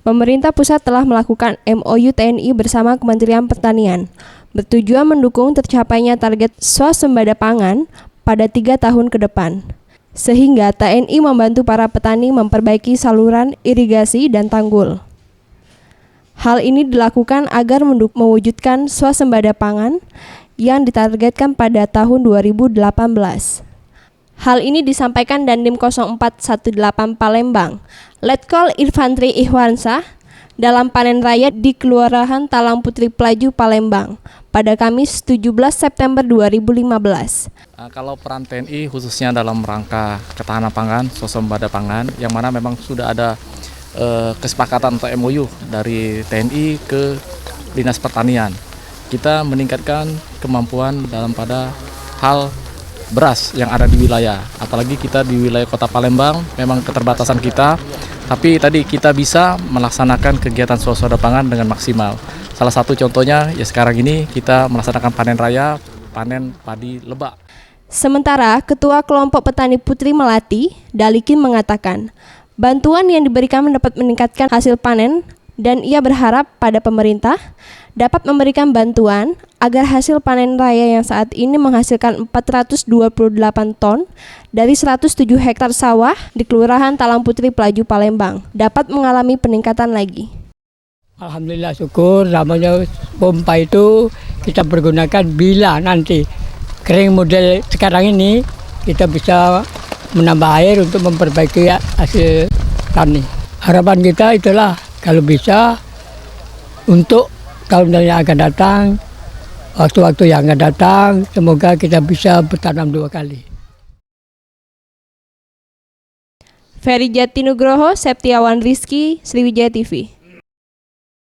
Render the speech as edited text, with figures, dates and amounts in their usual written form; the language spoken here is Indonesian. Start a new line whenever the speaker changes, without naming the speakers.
Pemerintah pusat telah melakukan MOU TNI bersama Kementerian Pertanian, bertujuan mendukung tercapainya target swasembada pangan pada 3 tahun ke depan. Sehingga TNI membantu para petani memperbaiki saluran irigasi dan tanggul. Hal ini dilakukan agar mewujudkan swasembada pangan yang ditargetkan pada tahun 2018. Hal ini disampaikan Dandim 0418 Palembang, Letkol Infantri Ihwansyah, dalam panen raya di Kelurahan Talang Putri Pelaju, Palembang, pada Kamis 17 September 2015.
Kalau peran TNI khususnya dalam rangka ketahanan pangan, swasembada pangan, yang mana memang sudah ada kesepakatan atau MOU dari TNI ke Dinas Pertanian. Kita meningkatkan kemampuan dalam pada hal beras yang ada di wilayah, apalagi kita di wilayah Kota Palembang memang keterbatasan kita, tapi tadi kita bisa melaksanakan kegiatan swasembada pangan dengan maksimal. Salah satu contohnya ya sekarang ini kita melaksanakan panen raya, panen padi lebak.
Sementara Ketua Kelompok Petani Putri Melati, Dalikin, mengatakan bantuan yang diberikan dapat meningkatkan hasil panen dan ia berharap pada pemerintah dapat memberikan bantuan agar hasil panen raya yang saat ini menghasilkan 428 ton dari 107 hektar sawah di Kelurahan Talang Putri Pelaju, Palembang dapat mengalami peningkatan lagi.
Alhamdulillah, syukur. Namanya pompa itu kita pergunakan bila nanti kering model sekarang ini, kita bisa menambah air untuk memperbaiki hasil tani. Harapan kita itulah kalau bisa untuk tahun yang akan datang, waktu-waktu yang akan datang, semoga kita bisa bertanam 2 kali.
Ferry Jatinugroho, Septiawan Rizky, Sriwijaya TV.